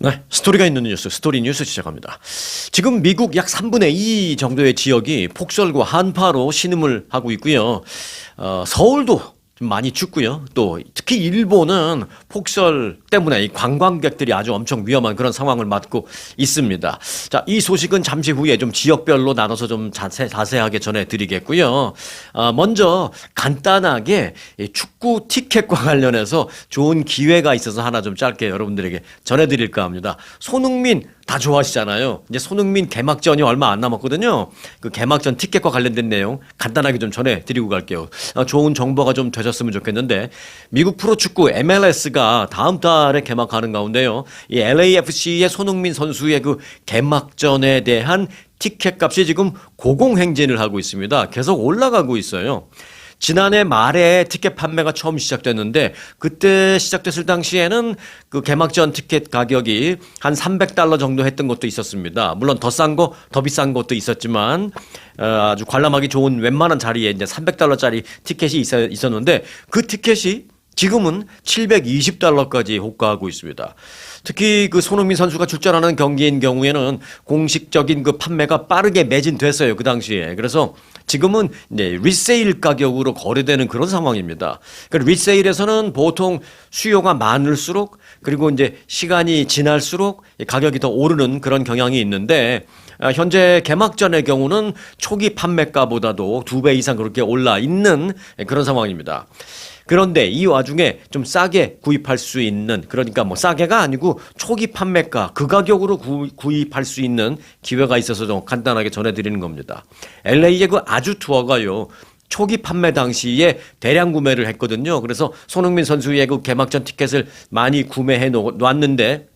네, 스토리가 있는 뉴스, 스토리 뉴스 시작합니다. 지금 미국 약 3분의 2 정도의 지역이 폭설과 한파로 신음을 하고 있고요. 서울도 좀 많이 춥고요. 또 특히 일본은 폭설 때문에 이 관광객들이 아주 엄청 위험한 그런 상황을 맞고 있습니다. 자, 이 소식은 잠시 후에 좀 지역별로 나눠서 좀 자세하게 전해드리겠고요. 먼저 간단하게 이 축구 티켓과 관련해서 좋은 기회가 있어서 하나 좀 짧게 여러분들에게 전해드릴까 합니다. 손흥민 다 좋아하시잖아요. 이제 손흥민 개막전이 얼마 안 남았거든요. 그 개막전 티켓과 관련된 내용 간단하게 좀 전해드리고 갈게요. 좋은 정보가 좀 되셨으면 좋겠는데, 미국 프로축구 MLS가 다음 달에 개막하는 가운데요, 이 LAFC의 손흥민 선수의 그 개막전에 대한 티켓 값이 지금 고공행진을 하고 있습니다. 계속 올라가고 있어요. 지난해 말에 티켓 판매가 처음 시작됐는데, 그때 시작됐을 당시에는 그 개막전 티켓 가격이 한 $300 정도 했던 것도 있었습니다. 물론 더 싼 거, 더 비싼 것도 있었지만 아주 관람하기 좋은 웬만한 자리에 이제 $300짜리 티켓이 있었는데, 그 티켓이 지금은 $720까지 호가하고 있습니다. 특히 그 손흥민 선수가 출전하는 경기인 경우에는 공식적인 그 판매가 빠르게 매진됐어요, 그 당시에. 그래서 지금은 이제 리세일 가격으로 거래되는 그런 상황입니다. 그 리세일에서는 보통 수요가 많을수록, 그리고 이제 시간이 지날수록 가격이 더 오르는 그런 경향이 있는데, 현재 개막전의 경우는 초기 판매가보다도 2배 이상 그렇게 올라 있는 그런 상황입니다. 그런데 이 와중에 좀 싸게 구입할 수 있는, 그러니까 뭐 싸게가 아니고 초기 판매가 그 가격으로 구입할 수 있는 기회가 있어서 좀 간단하게 전해드리는 겁니다. LA의 그 아주 투어가요, 초기 판매 당시에 대량 구매를 했거든요. 그래서 손흥민 선수의 그 개막전 티켓을 많이 구매해 놨는데,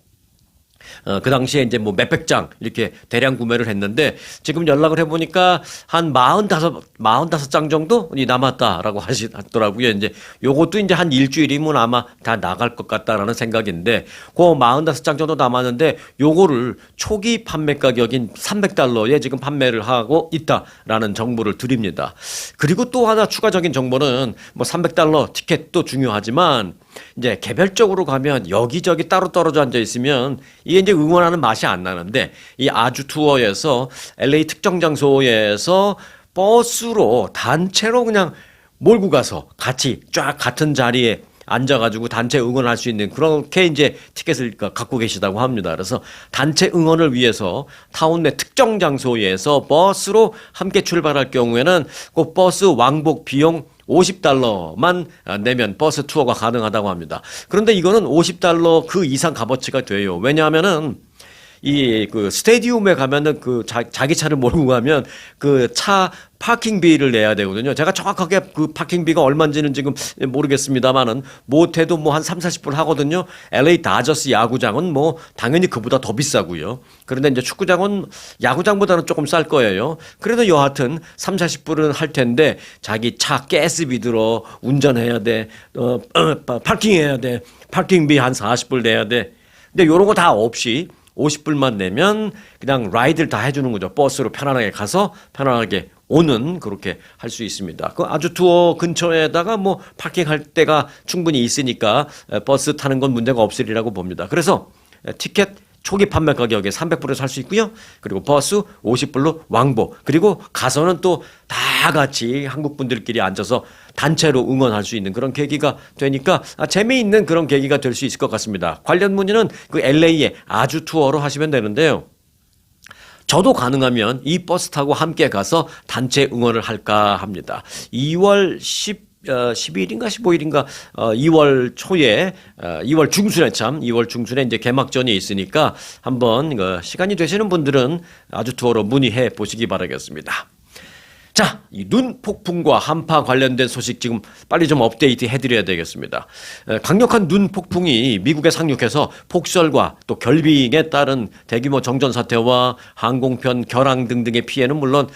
그 당시에 이제 뭐 몇백 장 이렇게 대량 구매를 했는데, 지금 연락을 해보니까 한 45장 정도 남았다라고 하시더라고요. 이제 요것도 이제 한 일주일이면 아마 다 나갈 것 같다라는 생각인데, 그 45장 정도 남았는데, 요거를 초기 판매 가격인 $300에 지금 판매를 하고 있다라는 정보를 드립니다. 그리고 또 하나 추가적인 정보는, 뭐 $300 티켓도 중요하지만, 이제 개별적으로 가면 여기저기 따로 떨어져 앉아 있으면 이게 이제 응원하는 맛이 안 나는데, 이 아주 투어에서 LA 특정 장소에서 버스로 단체로 그냥 몰고 가서 같이 쫙 같은 자리에 앉아가지고 단체 응원할 수 있는, 그렇게 이제 티켓을 갖고 계시다고 합니다. 그래서 단체 응원을 위해서 타운 내 특정 장소에서 버스로 함께 출발할 경우에는 그 버스 왕복 비용 $50만 내면 버스 투어가 가능하다고 합니다. 그런데 이거는 $50 그 이상 값어치가 돼요. 왜냐하면은 이 그 스테디움에 가면은 그 자기 차를 몰고 가면 그 차 파킹비를 내야 되거든요. 제가 정확하게 그 파킹비가 얼마인지는 지금 모르겠습니다만은 못해도 뭐 한 30-40불 하거든요. LA 다저스 야구장은 뭐 당연히 그보다 더 비싸고요. 그런데 이제 축구장은 야구장보다는 조금 쌀 거예요. 그래도 여하튼 30-40불은 할 텐데, 자기 차 가스비 들어, 운전해야 돼, 파킹해야 돼, 파킹비 한 40불 내야 돼. 근데 요런 거 다 없이 50불만 내면 그냥 라이드를 다 해주는 거죠. 버스로 편안하게 가서 편안하게 오는, 그렇게 할 수 있습니다. 그 아주 투어 근처에다가 뭐 파킹할 데가 충분히 있으니까 버스 타는 건 문제가 없으리라고 봅니다. 그래서 티켓 초기 판매 가격에 $300에 살 수 있고요. 그리고 버스 50불로 왕복. 그리고 가서는 또 다 같이 한국 분들끼리 앉아서 단체로 응원할 수 있는 그런 계기가 되니까 재미있는 그런 계기가 될 수 있을 것 같습니다. 관련 문의는 그 LA의 아주 투어로 하시면 되는데요. 저도 가능하면 이 버스 타고 함께 가서 단체 응원을 할까 합니다. 2월 12일인가 15일인가 2월 초에 2월 중순에 이제 개막전이 있으니까 한번 시간이 되시는 분들은 아주 투어로 문의해 보시기 바라겠습니다. 자, 이 눈 폭풍과 한파 관련된 소식 지금 빨리 좀 업데이트 해드려야 되겠습니다. 강력한 눈 폭풍이 미국에 상륙해서 폭설과 또 결빙에 따른 대규모 정전 사태와 항공편 결항 등등의 피해는 물론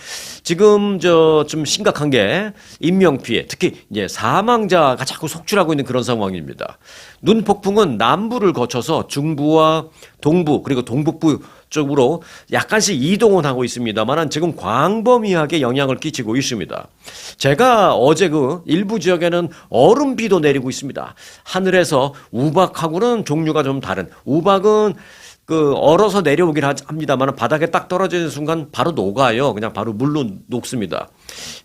지금 좀 심각한 게 인명 피해, 특히 이제 사망자가 자꾸 속출하고 있는 그런 상황입니다. 눈 폭풍은 남부를 거쳐서 중부와 동부, 그리고 동북부 쪽으로 약간씩 이동은 하고 있습니다만 지금 광범위하게 영향을 끼치고 있습니다. 제가 어제 그 일부 지역에는 얼음비도 내리고 있습니다. 하늘에서 우박하고는 종류가 좀 다른, 우박은 얼어서 내려오긴 합니다만 바닥에 딱 떨어지는 순간 바로 녹아요. 그냥 바로 물로 녹습니다.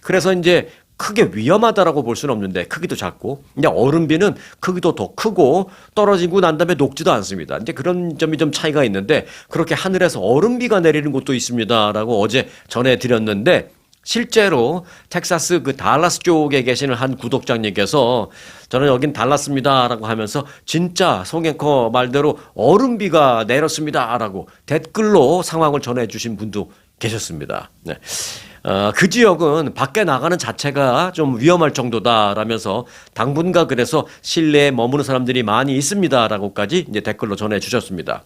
그래서 이제 크게 위험하다라고 볼 수는 없는데 크기도 작고, 근데 얼음비는 크기도 더 크고 떨어지고 난 다음에 녹지도 않습니다. 이제 그런 점이 좀 차이가 있는데 그렇게 하늘에서 얼음비가 내리는 곳도 있습니다라고 어제 전해드렸는데, 실제로 텍사스 그 달라스 쪽에 계시는 한 구독자님께서 저는 여긴 달라스입니다라고 하면서 진짜 송 앵커 말대로 얼음비가 내렸습니다라고 댓글로 상황을 전해주신 분도 계셨습니다. 네. 그 지역은 밖에 나가는 자체가 좀 위험할 정도다라면서 당분간 그래서 실내에 머무는 사람들이 많이 있습니다라고까지 이제 댓글로 전해주셨습니다.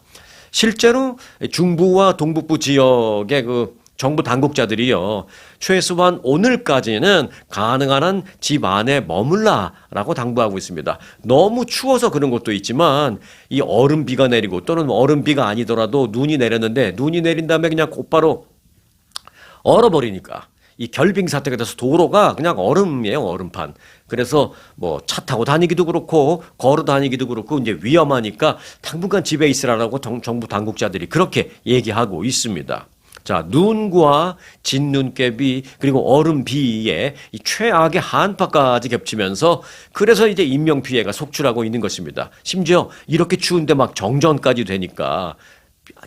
실제로 중부와 동북부 지역의 그 정부 당국자들이요, 최소한 오늘까지는 가능한 한 집 안에 머물라라고 당부하고 있습니다. 너무 추워서 그런 것도 있지만 이 얼음비가 내리고 또는 얼음비가 아니더라도 눈이 내렸는데 눈이 내린 다음에 그냥 곧바로 얼어버리니까 이 결빙 사태가 돼서 도로가 그냥 얼음이에요, 얼음판. 그래서 뭐 차 타고 다니기도 그렇고 걸어 다니기도 그렇고 이제 위험하니까 당분간 집에 있으라고 정부 당국자들이 그렇게 얘기하고 있습니다. 자, 눈과 진눈깨비 그리고 얼음비에 이 최악의 한파까지 겹치면서 그래서 이제 인명피해가 속출하고 있는 것입니다. 심지어 이렇게 추운데 막 정전까지 되니까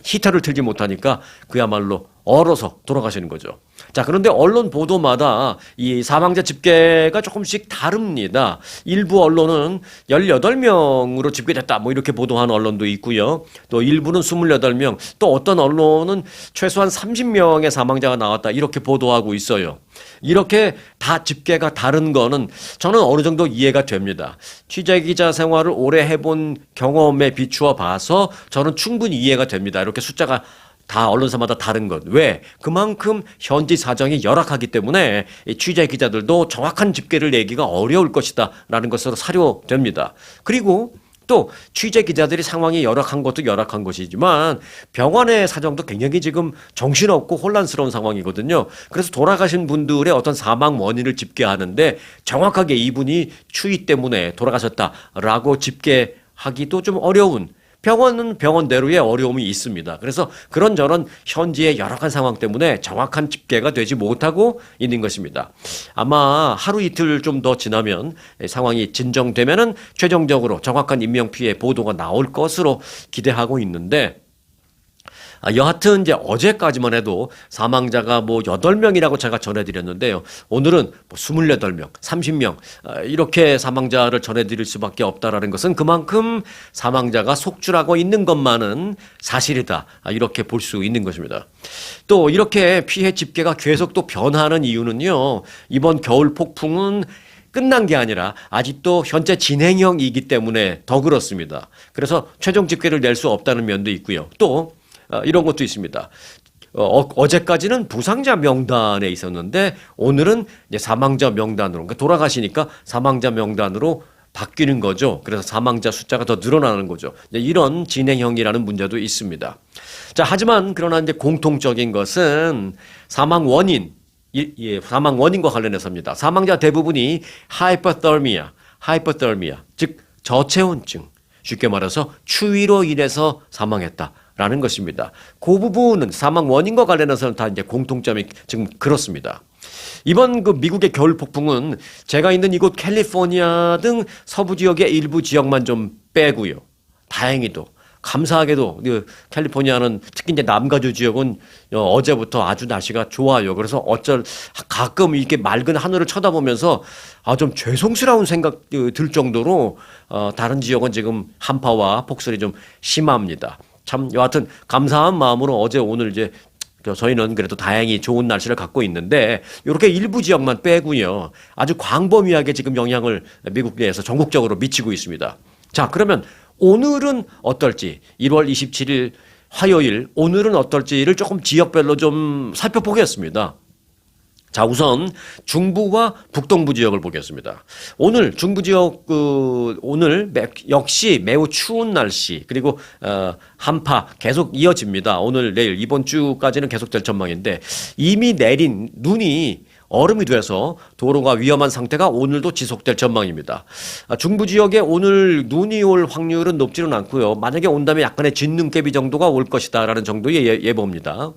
히터를 틀지 못하니까 그야말로 얼어서 돌아가시는 거죠. 자, 그런데 언론 보도마다 이 사망자 집계가 조금씩 다릅니다. 일부 언론은 18명으로 집계됐다 뭐 이렇게 보도하는 언론도 있고요. 또 일부는 28명, 또 어떤 언론은 최소한 30명의 사망자가 나왔다 이렇게 보도하고 있어요. 이렇게 다 집계가 다른 거는 저는 어느 정도 이해가 됩니다. 취재기자 생활을 오래 해본 경험에 비추어 봐서 저는 충분히 이해가 됩니다. 이렇게 숫자가 다 언론사마다 다른 것. 왜? 그만큼 현지 사정이 열악하기 때문에 취재 기자들도 정확한 집계를 내기가 어려울 것이다 라는 것으로 사료됩니다. 그리고 또 취재 기자들이 상황이 열악한 것도 열악한 것이지만 병원의 사정도 굉장히 지금 정신없고 혼란스러운 상황이거든요. 그래서 돌아가신 분들의 어떤 사망 원인을 집계하는데 정확하게 이분이 추위 때문에 돌아가셨다라고 집계하기도 좀 어려운, 병원은 병원대로의 어려움이 있습니다. 그래서 그런저런 현지의 열악한 상황 때문에 정확한 집계가 되지 못하고 있는 것입니다. 아마 하루 이틀 좀 더 지나면 상황이 진정되면은 최종적으로 정확한 인명피해 보도가 나올 것으로 기대하고 있는데, 여하튼 이제 어제까지만 해도 사망자가 뭐 8명이라고 제가 전해드렸는데요. 오늘은 뭐 28명, 30명 이렇게 사망자를 전해드릴 수밖에 없다라는 것은 그만큼 사망자가 속출하고 있는 것만은 사실이다, 이렇게 볼 수 있는 것입니다. 또 이렇게 피해 집계가 계속 또 변하는 이유는요, 이번 겨울 폭풍은 끝난 게 아니라 아직도 현재 진행형이기 때문에 더 그렇습니다. 그래서 최종 집계를 낼 수 없다는 면도 있고요. 또 이런 것도 있습니다. 어제까지는 부상자 명단에 있었는데 오늘은 이제 사망자 명단으로, 그러니까 돌아가시니까 사망자 명단으로 바뀌는 거죠. 그래서 사망자 숫자가 더 늘어나는 거죠. 이런 진행형이라는 문제도 있습니다. 자, 하지만 그러나 이제 공통적인 것은 사망 원인과 관련해서입니다. 사망자 대부분이 하이퍼더미아, 즉 저체온증, 쉽게 말해서 추위로 인해서 사망했다 라는 것입니다. 그 부분은 사망 원인과 관련해서는 다 이제 공통점이 지금 그렇습니다. 이번 그 미국의 겨울 폭풍은 제가 있는 이곳 캘리포니아 등 서부 지역의 일부 지역만 좀 빼고요. 다행히도 감사하게도 그 캘리포니아는 특히 이제 남가주 지역은 어제부터 아주 날씨가 좋아요. 그래서 가끔 이렇게 맑은 하늘을 쳐다보면서 좀 죄송스러운 생각 들 정도로 다른 지역은 지금 한파와 폭설이 좀 심합니다. 참 여하튼 감사한 마음으로 어제 오늘 이제 저희는 그래도 다행히 좋은 날씨를 갖고 있는데 이렇게 일부 지역만 빼고요. 아주 광범위하게 지금 영향을 미국 내에서 전국적으로 미치고 있습니다. 자, 그러면 오늘은 어떨지, 1월 27일 화요일 오늘은 어떨지를 조금 지역별로 좀 살펴보겠습니다. 자, 우선 중부와 북동부 지역을 보겠습니다. 오늘 중부 지역 오늘 역시 매우 추운 날씨, 그리고 한파 계속 이어집니다. 오늘 내일 이번 주까지는 계속될 전망인데 이미 내린 눈이 얼음이 돼서 도로가 위험한 상태가 오늘도 지속될 전망입니다. 중부 지역에 오늘 눈이 올 확률은 높지는 않고요. 만약에 온다면 약간의 진눈깨비 정도가 올 것이다라는 정도의 예보입니다.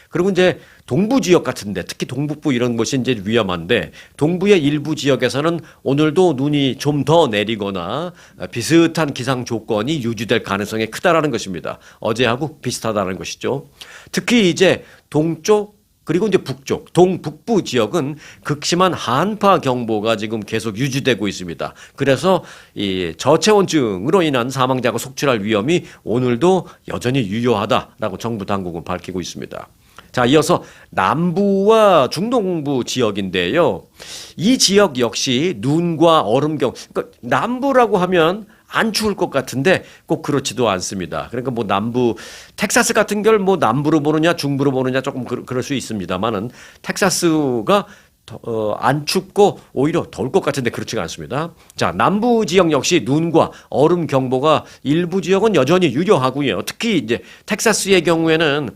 그리고 이제 동부 지역 같은데 특히 동북부 이런 곳이 이제 위험한데 동부의 일부 지역에서는 오늘도 눈이 좀 더 내리거나 비슷한 기상 조건이 유지될 가능성이 크다라는 것입니다. 어제하고 비슷하다는 것이죠. 특히 이제 동쪽 그리고 이제 북쪽, 동북부 지역은 극심한 한파 경보가 지금 계속 유지되고 있습니다. 그래서 이 저체온증으로 인한 사망자가 속출할 위험이 오늘도 여전히 유효하다라고 정부 당국은 밝히고 있습니다. 자, 이어서 남부와 중동부 지역인데요. 이 지역 역시 눈과 얼음 그러니까 남부라고 하면 안 추울 것 같은데 꼭 그렇지도 않습니다. 그러니까 뭐 남부, 텍사스 같은 걸 뭐 남부로 보느냐 중부로 보느냐 조금 그럴 수 있습니다만은 텍사스가 안 춥고 오히려 더울 것 같은데 그렇지가 않습니다. 자, 남부 지역 역시 눈과 얼음 경보가 일부 지역은 여전히 유효하고요. 특히 이제 텍사스의 경우에는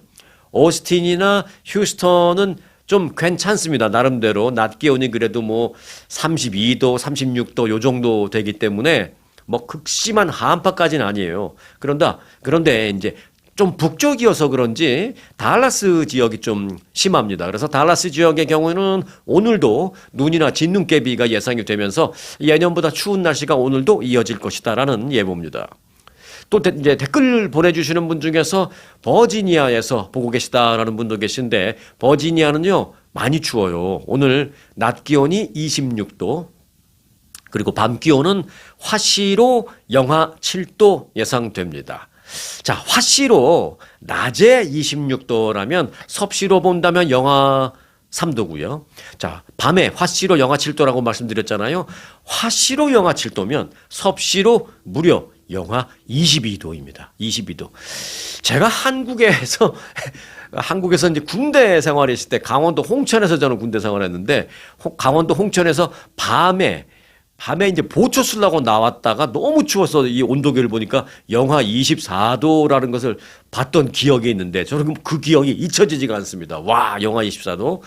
오스틴이나 휴스턴은 좀 괜찮습니다. 나름대로 낮 기온이 그래도 뭐 32도, 36도 요 정도 되기 때문에 뭐 극심한 한파까지는 아니에요. 그런데 이제 좀 북쪽이어서 그런지 달라스 지역이 좀 심합니다. 그래서 달라스 지역의 경우에는 오늘도 눈이나 진눈깨비가 예상이 되면서 예년보다 추운 날씨가 오늘도 이어질 것이다라는 예보입니다. 또 이제 댓글 보내주시는 분 중에서 버지니아에서 보고 계시다라는 분도 계신데 버지니아는요 많이 추워요. 오늘 낮 기온이 26도 그리고 밤 기온은 화씨로 영하 7도 예상됩니다. 자, 화씨로 낮에 26도라면 섭씨로 본다면 영하 3도고요. 자, 밤에 화씨로 영하 7도라고 말씀드렸잖아요. 화씨로 영하 7도면 섭씨로 무려 영하 22도입니다. 22도. 제가 한국에서 이제 군대 생활했을 때 강원도 홍천에서 저는 군대 생활했는데 강원도 홍천에서 밤에 이제 보초 쓰려고 나왔다가 너무 추워서 이 온도계를 보니까 영하 24도라는 것을 봤던 기억이 있는데 저는 그 기억이 잊혀지지가 않습니다. 와, 영하 24도.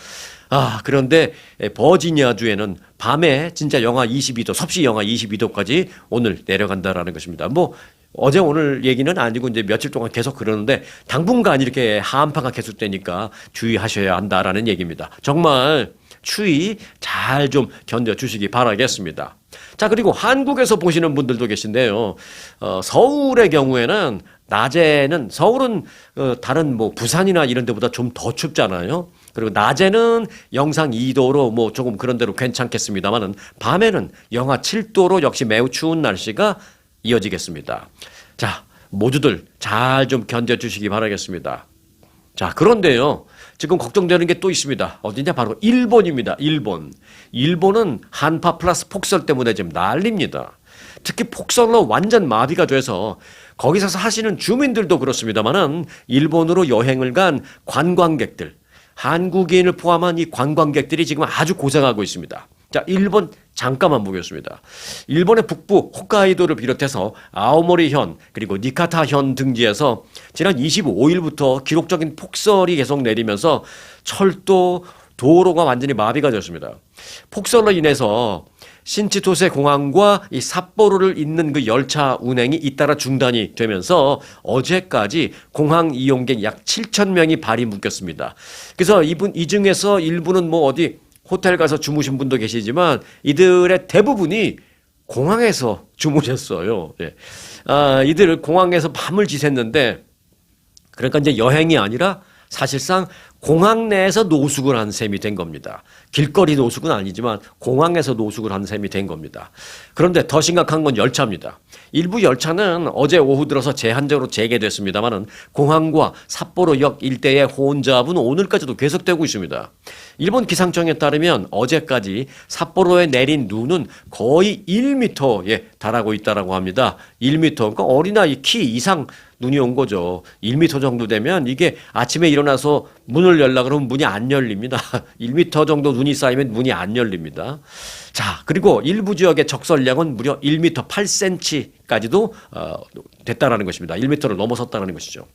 그런데 버지니아주에는 밤에 진짜 영하 22도, 섭씨 영하 22도까지 오늘 내려간다라는 것입니다. 뭐 어제 오늘 얘기는 아니고 이제 며칠 동안 계속 그러는데 당분간 이렇게 한파가 계속되니까 주의하셔야 한다라는 얘기입니다. 정말 추위 잘 좀 견뎌주시기 바라겠습니다. 자, 그리고 한국에서 보시는 분들도 계신데요. 서울의 경우에는 낮에는 서울은 다른 뭐 부산이나 이런 데보다 좀 더 춥잖아요. 그리고 낮에는 영상 2도로 뭐 조금 그런 대로 괜찮겠습니다만은 밤에는 영하 7도로 역시 매우 추운 날씨가 이어지겠습니다. 자, 모두들 잘 좀 견뎌주시기 바라겠습니다. 자, 그런데요. 지금 걱정되는 게 또 있습니다. 어디냐? 바로 일본입니다. 일본은 한파 플러스 폭설 때문에 지금 난립니다. 특히 폭설로 완전 마비가 돼서 거기서 사시는 주민들도 그렇습니다만은 일본으로 여행을 간 관광객들, 한국인을 포함한 이 관광객들이 지금 아주 고생하고 있습니다. 자, 일본 잠깐만 보겠습니다. 일본의 북부 홋카이도를 비롯해서 아오모리현 그리고 니카타현 등지에서 지난 25일부터 기록적인 폭설이 계속 내리면서 철도, 도로가 완전히 마비가 됐습니다. 폭설로 인해서 신치토세 공항과 이 삿포로를 잇는 그 열차 운행이 잇따라 중단이 되면서 어제까지 공항 이용객 약 7천 명이 발이 묶였습니다. 그래서 이 중에서 일부는 뭐 어디 호텔 가서 주무신 분도 계시지만 이들의 대부분이 공항에서 주무셨어요. 예. 이들 공항에서 밤을 지샜는데 그러니까 이제 여행이 아니라 사실상 공항 내에서 노숙을 한 셈이 된 겁니다. 길거리 노숙은 아니지만 공항에서 노숙을 한 셈이 된 겁니다. 그런데 더 심각한 건 열차입니다. 일부 열차는 어제 오후 들어서 제한적으로 재개됐습니다만은 공항과 삿포로역 일대의 혼잡은 오늘까지도 계속되고 있습니다. 일본 기상청에 따르면 어제까지 삿포로에 내린 눈은 거의 1m에 달하고 있다고 합니다. 1m, 그러니까 어린아이 키 이상 눈이 온 거죠. 1m 정도 되면 이게 아침에 일어나서 문을 열라 그러면 문이 안 열립니다. 1m 정도 눈이 쌓이면 문이 안 열립니다. 자, 그리고 일부 지역의 적설량은 무려 1m 8cm까지도 됐다라는 것입니다. 1m를 넘어섰다는 것이죠.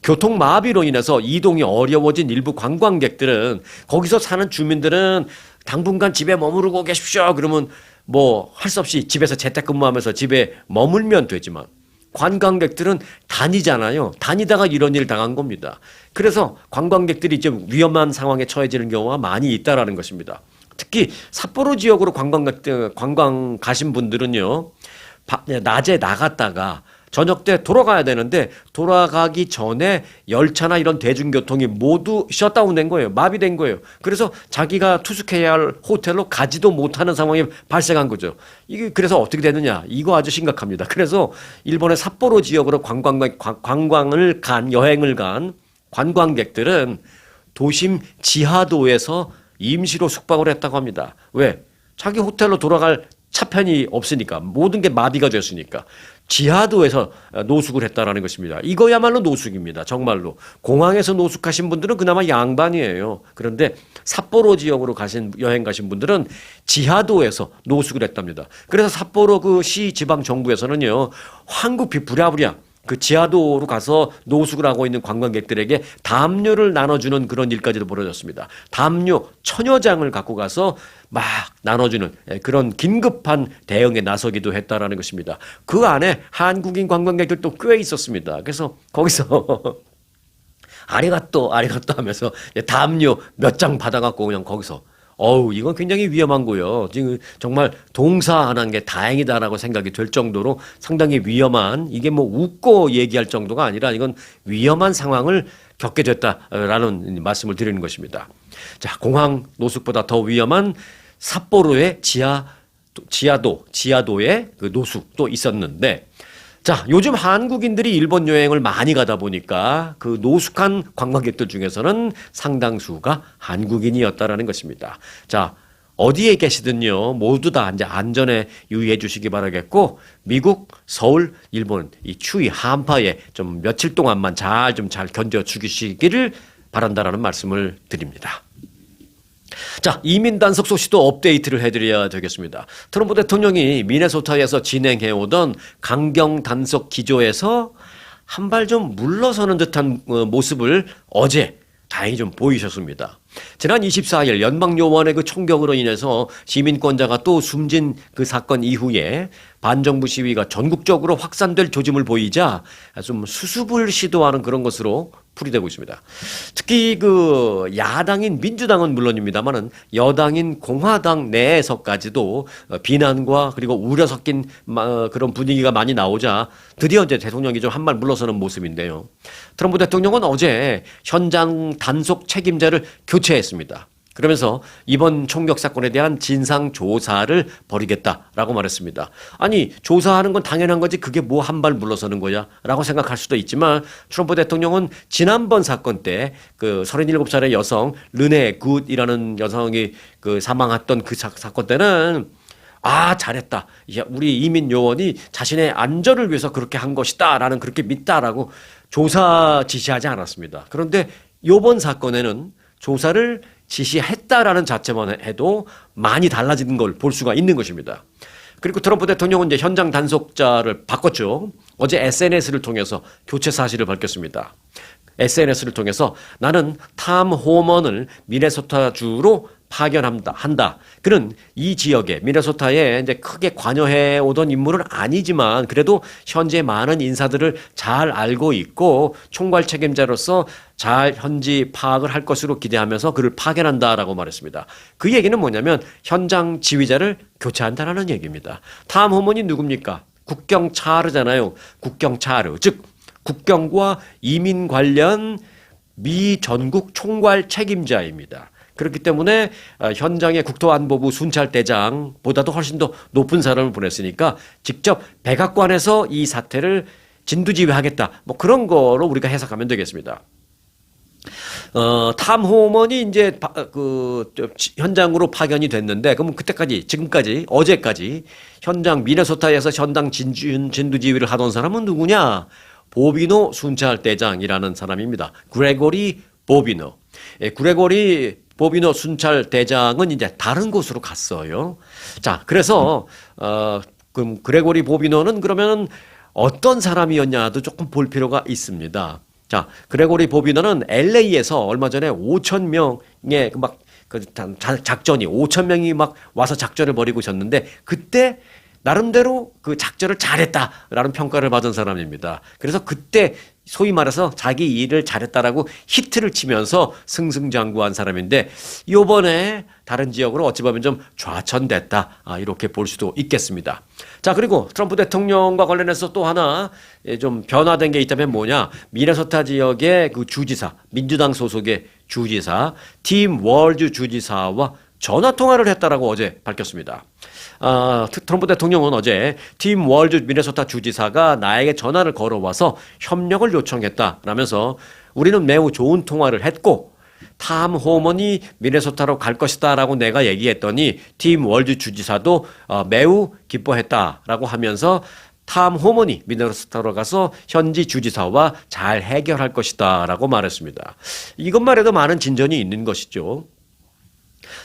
교통 마비로 인해서 이동이 어려워진 일부 관광객들은 거기서 사는 주민들은 당분간 집에 머무르고 계십시오. 그러면 뭐 할 수 없이 집에서 재택근무하면서 집에 머물면 되지만 관광객들은 다니잖아요. 다니다가 이런 일을 당한 겁니다. 그래서 관광객들이 좀 위험한 상황에 처해지는 경우가 많이 있다라는 것입니다. 특히 삿포로 지역으로 관광 가신 분들은요, 낮에 나갔다가 저녁 때 돌아가야 되는데 돌아가기 전에 열차나 이런 대중교통이 모두 셧다운된 거예요. 마비된 거예요. 그래서 자기가 투숙해야 할 호텔로 가지도 못하는 상황이 발생한 거죠. 이게 그래서 어떻게 되느냐? 이거 아주 심각합니다. 그래서 일본의 삿포로 지역으로 여행을 간 관광객들은 도심 지하도에서 임시로 숙박을 했다고 합니다. 왜? 자기 호텔로 돌아갈 차편이 없으니까, 모든 게 마비가 됐으니까 지하도에서 노숙을 했다라는 것입니다. 이거야말로 노숙입니다. 정말로. 공항에서 노숙하신 분들은 그나마 양반이에요. 그런데 삿포로 지역으로 여행 가신 분들은 지하도에서 노숙을 했답니다. 그래서 삿포로 그 시 지방 정부에서는요, 황급히 부랴부랴 그 지하도로 가서 노숙을 하고 있는 관광객들에게 담요를 나눠주는 그런 일까지도 벌어졌습니다. 담요 1000여 장을 갖고 가서 막 나눠주는 그런 긴급한 대응에 나서기도 했다라는 것입니다. 그 안에 한국인 관광객들도 꽤 있었습니다. 그래서 거기서 아리가또 하면서 담요 몇 장 받아갖고 그냥 거기서 이건 굉장히 위험한 거요. 지금 정말 동사 안 한 게 다행이다라고 생각이 될 정도로 상당히 위험한, 이게 뭐 웃고 얘기할 정도가 아니라 이건 위험한 상황을 겪게 됐다라는 말씀을 드리는 것입니다. 자, 공항 노숙보다 더 위험한 삿포로의 지하도의 그 노숙도 있었는데, 자, 요즘 한국인들이 일본 여행을 많이 가다 보니까 그 노숙한 관광객들 중에서는 상당수가 한국인이었다라는 것입니다. 자, 어디에 계시든요, 모두 다 이제 안전에 유의해 주시기 바라겠고, 미국, 서울, 일본 이 추위 한파에 좀 며칠 동안만 잘 견뎌 주시기를 바란다라는 말씀을 드립니다. 자, 이민 단속 소식도 업데이트를 해드려야 되겠습니다. 트럼프 대통령이 미네소타에서 진행해오던 강경 단속 기조에서 한 발 좀 물러서는 듯한 모습을 어제 다행히 좀 보이셨습니다. 지난 24일 연방요원의 그 총격으로 인해서 시민권자가 또 숨진 그 사건 이후에 반정부 시위가 전국적으로 확산될 조짐을 보이자 좀 수습을 시도하는 그런 것으로 풀이되고 있습니다. 특히 그 야당인 민주당은 물론입니다만은 여당인 공화당 내에서까지도 비난과 그리고 우려 섞인 그런 분위기가 많이 나오자 드디어 이제 대통령이 좀 한 발 물러서는 모습인데요. 트럼프 대통령은 어제 현장 단속 책임자를 교체했습니다. 그러면서 이번 총격 사건에 대한 진상 조사를 벌이겠다라고 말했습니다. 아니, 조사하는 건 당연한 거지 그게 뭐 한 발 물러서는 거야? 라고 생각할 수도 있지만 트럼프 대통령은 지난번 사건 때 그 37살의 여성 르네 굿이라는 여성이 그 사망했던 그 사건 때는 잘했다. 우리 이민 요원이 자신의 안전을 위해서 그렇게 한 것이다. 라는 그렇게 믿다라고 조사 지시하지 않았습니다. 그런데 이번 사건에는 조사를 지시했다라는 자체만 해도 많이 달라지는 걸 볼 수가 있는 것입니다. 그리고 트럼프 대통령은 이제 현장 단속자를 바꿨죠. 어제 SNS를 통해서 교체 사실을 밝혔습니다. SNS를 통해서 나는 탐 호먼을 미네소타주로 파견한다. 그는 이 지역에 미네소타에 이제 크게 관여해 오던 인물은 아니지만 그래도 현재 많은 인사들을 잘 알고 있고 총괄 책임자로서 잘 현지 파악을 할 것으로 기대하면서 그를 파견한다라고 말했습니다. 그 얘기는 뭐냐면 현장 지휘자를 교체한다라는 얘기입니다. 탐 호먼이 누굽니까? 국경차르잖아요. 국경차르. 즉 국경과 이민 관련 미 전국 총괄 책임자입니다. 그렇기 때문에 현장의 국토안보부 순찰대장보다도 훨씬 더 높은 사람을 보냈으니까 직접 백악관에서 이 사태를 진두지휘하겠다. 뭐 그런 거로 우리가 해석하면 되겠습니다. 탐 호먼이 이제 현장으로 파견이 됐는데, 그럼 지금까지, 어제까지 미네소타에서 현장 진두지휘를 하던 사람은 누구냐? 보비노 순찰대장이라는 사람입니다. 그레고리 보비노. 그레고리 보비노 순찰대장은 이제 다른 곳으로 갔어요. 자, 그래서 그럼 그레고리 보비노는 그러면 어떤 사람이었냐도 조금 볼 필요가 있습니다. 자, 그레고리 보비노는 LA에서 얼마 전에 5,000명의 작전이 5천 명이 막 와서 작전을 벌이고 있었는데 그때 나름대로 그 작전을 잘했다라는 평가를 받은 사람입니다. 그래서 그때 소위 말해서 자기 일을 잘했다라고 히트를 치면서 승승장구한 사람인데 요번에 다른 지역으로 어찌 보면 좀 좌천됐다. 이렇게 볼 수도 있겠습니다. 자, 그리고 트럼프 대통령과 관련해서 또 하나 좀 변화된 게 있다면 뭐냐? 미네소타 지역의 그 주지사, 민주당 소속의 주지사, 팀 월즈 주지사와 전화 통화를 했다라고 어제 밝혔습니다. 트럼프 대통령은 어제 팀 월즈 미네소타 주지사가 나에게 전화를 걸어와서 협력을 요청했다라면서 우리는 매우 좋은 통화를 했고 탐 호먼이 미네소타로 갈 것이다라고 내가 얘기했더니 팀 월즈 주지사도 매우 기뻐했다라고 하면서 탐 호먼이 미네소타로 가서 현지 주지사와 잘 해결할 것이다라고 말했습니다. 이것만 해도 많은 진전이 있는 것이죠.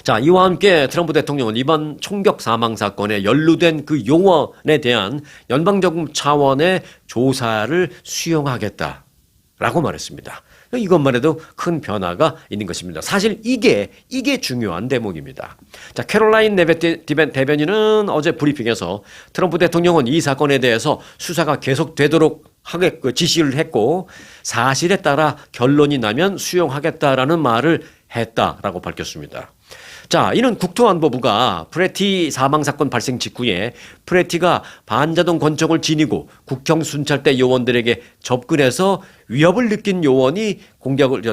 자, 이와 함께 트럼프 대통령은 이번 총격 사망 사건에 연루된 그 요원에 대한 연방정부 차원의 조사를 수용하겠다라고 말했습니다. 이것만 해도 큰 변화가 있는 것입니다. 사실 이게 중요한 대목입니다. 자, 캐롤라인 네벳 대변인은 어제 브리핑에서 트럼프 대통령은 이 사건에 대해서 수사가 계속되도록 지시를 했고 사실에 따라 결론이 나면 수용하겠다라는 말을 했다라고 밝혔습니다. 자, 이는 국토안보부가 프레티 사망 사건 발생 직후에 프레티가 반자동 권총을 지니고 국경 순찰대 요원들에게 접근해서 위협을 느낀 요원이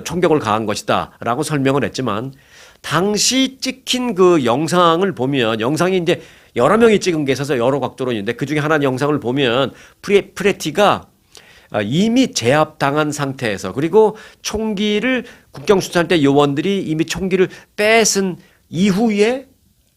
총격을 가한 것이다라고 설명을 했지만 당시 찍힌 그 영상을 보면 영상이 이제 여러 명이 찍은 게 있어서 여러 각도로 있는데 그 중에 하나 영상을 보면 프레티가 이미 제압당한 상태에서 그리고 총기를 국경수찰대 요원들이 이미 총기를 뺏은 이후에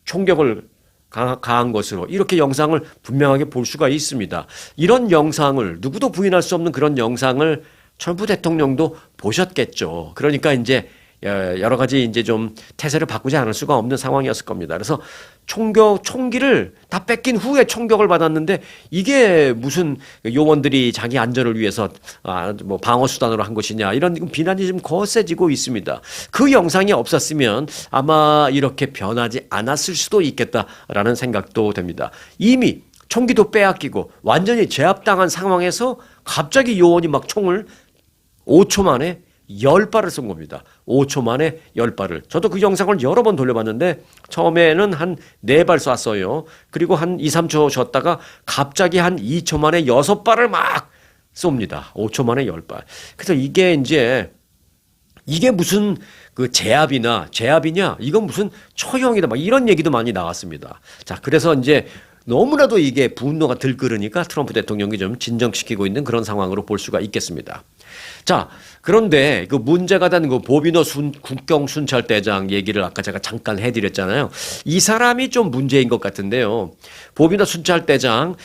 총격을 가한 것으로 이렇게 영상을 분명하게 볼 수가 있습니다. 이런 영상을 누구도 부인할 수 없는 그런 영상을 트럼프 대통령도 보셨겠죠. 그러니까 이제 여러 가지 이제 좀 태세를 바꾸지 않을 수가 없는 상황이었을 겁니다. 그래서 총기를 다 뺏긴 후에 총격을 받았는데 이게 무슨 요원들이 자기 안전을 위해서 뭐 방어 수단으로 한 것이냐 이런 비난이 좀 거세지고 있습니다. 그 영상이 없었으면 아마 이렇게 변하지 않았을 수도 있겠다라는 생각도 됩니다. 이미 총기도 빼앗기고 완전히 제압당한 상황에서 갑자기 요원이 막 총을 5초 만에 10발을 쏜 겁니다. 5초 만에 10발을. 저도 그 영상을 여러 번 돌려봤는데 처음에는 한 4발 쐈어요. 그리고 한 2, 3초 쉬었다가 갑자기 한 2초 만에 6발을 막 쏩니다. 5초 만에 10발. 그래서 이게 무슨 그 제압이냐 이건 무슨 처형이다 막 이런 얘기도 많이 나왔습니다. 자, 그래서 이제 너무나도 이게 분노가 들끓으니까 트럼프 대통령이 좀 진정시키고 있는 그런 상황으로 볼 수가 있겠습니다. 자, 그런데 그 문제가 된 그 보비노 국경순찰대장 얘기를 아까 제가 잠깐 해드렸잖아요. 이 사람이 좀 문제인 것 같은데요. 보비노 순찰대장,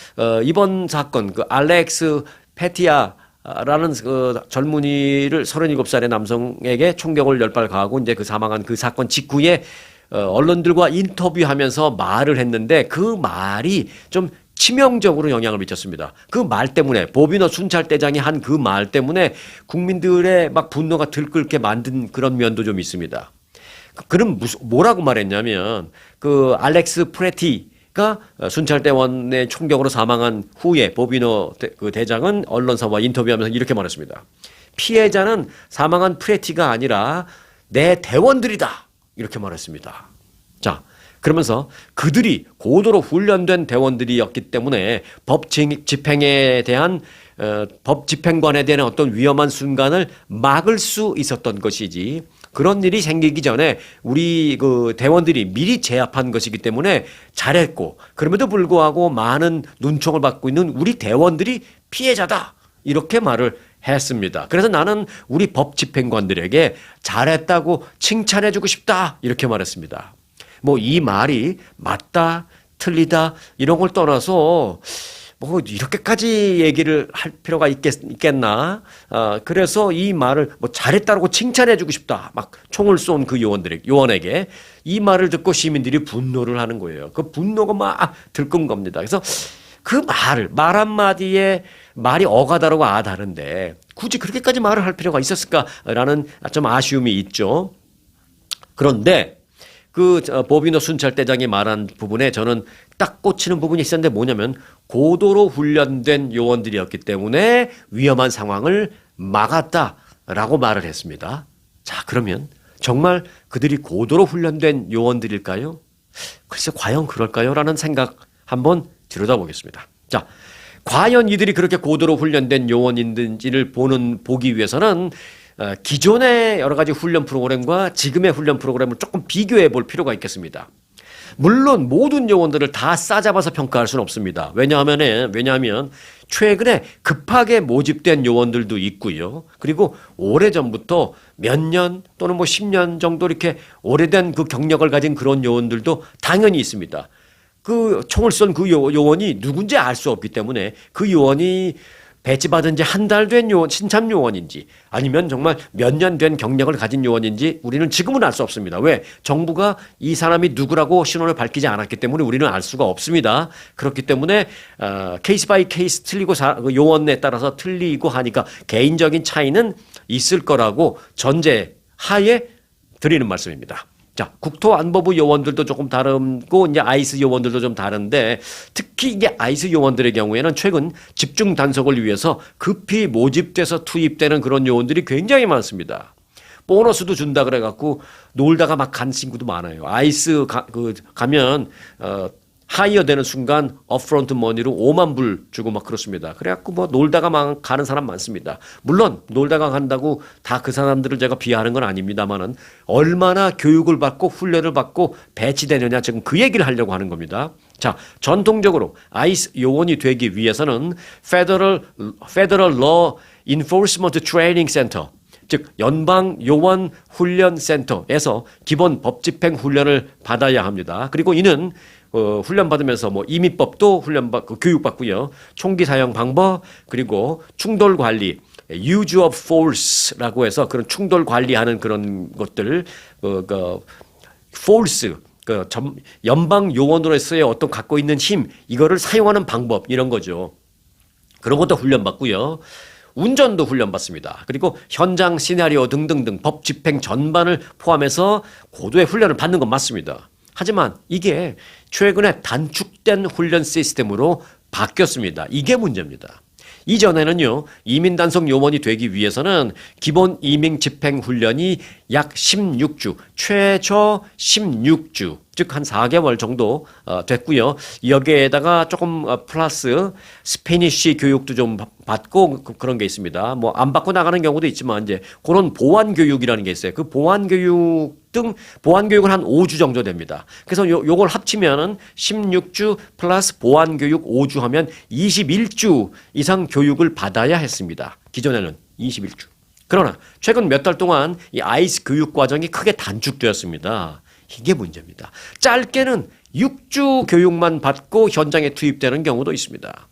이번 사건, 그 알렉스 페티아라는 그 젊은이를 37살의 남성에게 총격을 10발 가하고 이제 그 사망한 그 사건 직후에 언론들과 인터뷰하면서 말을 했는데 그 말이 좀 치명적으로 영향을 미쳤습니다. 그 말 때문에 보비노 순찰대장이 한 그 말 때문에 국민들의 막 분노가 들끓게 만든 그런 면도 좀 있습니다. 그럼 뭐라고 말했냐면 그 알렉스 프레티가 순찰대원의 총격으로 사망한 후에 보비노 그 대장은 언론사와 인터뷰하면서 이렇게 말했습니다. 피해자는 사망한 프레티가 아니라 내 대원들이다. 이렇게 말했습니다. 자, 그러면서 그들이 고도로 훈련된 대원들이었기 때문에 법 집행에 대한 법 집행관에 대한 어떤 위험한 순간을 막을 수 있었던 것이지 그런 일이 생기기 전에 우리 그 대원들이 미리 제압한 것이기 때문에 잘했고 그럼에도 불구하고 많은 눈총을 받고 있는 우리 대원들이 피해자다. 이렇게 말을 했습니다. 그래서 나는 우리 법 집행관들에게 잘했다고 칭찬해주고 싶다. 이렇게 말했습니다. 뭐 이 말이 맞다, 틀리다 이런 걸 떠나서 뭐 이렇게까지 얘기를 할 필요가 있겠나? 그래서 이 말을 뭐 잘했다고 칭찬해주고 싶다. 막 총을 쏜 그 요원에게 이 말을 듣고 시민들이 분노를 하는 거예요. 그 분노가 막 들끓은 겁니다. 그래서 그 말 한마디에 말이 어가 다르고 다른데 굳이 그렇게까지 말을 할 필요가 있었을까라는 좀 아쉬움이 있죠. 그런데 보비노 순찰대장이 말한 부분에 저는 딱 꽂히는 부분이 있었는데 뭐냐면 고도로 훈련된 요원들이었기 때문에 위험한 상황을 막았다라고 말을 했습니다. 자, 그러면 정말 그들이 고도로 훈련된 요원들일까요? 글쎄, 과연 그럴까요? 라는 생각 한번 들여다보겠습니다. 자, 과연 이들이 그렇게 고도로 훈련된 요원인지를 보기 위해서는 기존의 여러 가지 훈련 프로그램과 지금의 훈련 프로그램을 조금 비교해 볼 필요가 있겠습니다. 물론 모든 요원들을 다 싸잡아서 평가할 수는 없습니다. 왜냐하면 최근에 급하게 모집된 요원들도 있고요. 그리고 오래전부터 몇 년 또는 뭐 10년 정도 이렇게 오래된 그 경력을 가진 그런 요원들도 당연히 있습니다. 그 총을 쏜 그 요원이 누군지 알 수 없기 때문에 그 요원이 배치받은 지 한 달 된 요원, 신참 요원인지 아니면 정말 몇 년 된 경력을 가진 요원인지 우리는 지금은 알 수 없습니다. 왜? 정부가 이 사람이 누구라고 신원을 밝히지 않았기 때문에 우리는 알 수가 없습니다. 그렇기 때문에 케이스 바이 케이스 틀리고 요원에 따라서 틀리고 하니까 개인적인 차이는 있을 거라고 전제하에 드리는 말씀입니다. 자, 국토안보부 요원들도 조금 다르고 이제 아이스 요원들도 좀 다른데 특히 이게 아이스 요원들의 경우에는 최근 집중 단속을 위해서 급히 모집돼서 투입되는 그런 요원들이 굉장히 많습니다. 보너스도 준다 그래갖고 놀다가 막 간 친구도 많아요. 아이스 가면 하이어 되는 순간 업프론트 머니로 5만 불 주고 막 그렇습니다. 그래갖고 뭐 놀다가 막 가는 사람 많습니다. 물론 놀다가 간다고 다 그 사람들을 제가 비하하는 건 아닙니다만은 얼마나 교육을 받고 훈련을 받고 배치되느냐 지금 그 얘기를 하려고 하는 겁니다. 자, 전통적으로 아이스 요원이 되기 위해서는 Federal Law Enforcement Training Center 즉 연방 요원 훈련 센터에서 기본 법 집행 훈련을 받아야 합니다. 그리고 이는 훈련 받으면서 뭐 이민법도 교육받고요. 총기 사용 방법 그리고 충돌 관리, use of force라고 해서 그런 충돌 관리하는 그런 것들, force 연방 요원으로서의 어떤 갖고 있는 힘 이거를 사용하는 방법 이런 거죠. 그런 것도 훈련받고요. 운전도 훈련받습니다. 그리고 현장 시나리오 등등등 법 집행 전반을 포함해서 고도의 훈련을 받는 건 맞습니다. 하지만 이게 최근에 단축된 훈련 시스템으로 바뀌었습니다. 이게 문제입니다. 이전에는요, 이민단속 요원이 되기 위해서는 기본 이민 집행 훈련이 약 16주, 최저 16주, 즉 한 4개월 정도 됐고요. 여기에다가 조금 플러스 스페니쉬 교육도 좀 받고 그런 게 있습니다. 뭐 안 받고 나가는 경우도 있지만 이제 그런 보안 교육이라는 게 있어요. 그 보안 교육은 한 5주 정도 됩니다. 그래서 요걸 합치면은 16주 플러스 보안 교육 5주 하면 21주 이상 교육을 받아야 했습니다. 기존에는 21주. 그러나 최근 몇 달 동안 이 아이스 교육 과정이 크게 단축되었습니다. 이게 문제입니다. 짧게는 6주 교육만 받고 현장에 투입되는 경우도 있습니다.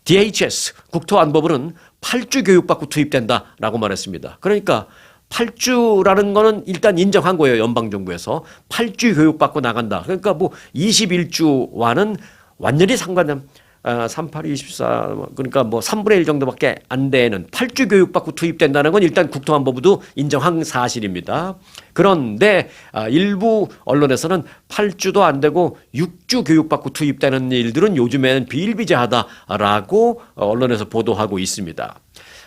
DHS 국토안보부는 8주 교육받고 투입된다라고 말했습니다. 그러니까 8주라는 거는 일단 인정한 거예요. 연방정부에서. 8주 교육받고 나간다. 그러니까 뭐 21주와는 완전히 38, 24, 그러니까 뭐 3분의 1 정도밖에 안 되는 8주 교육받고 투입된다는 건 일단 국토안보부도 인정한 사실입니다. 그런데 일부 언론에서는 8주도 안 되고 6주 교육받고 투입되는 일들은 요즘에는 비일비재하다라고 언론에서 보도하고 있습니다.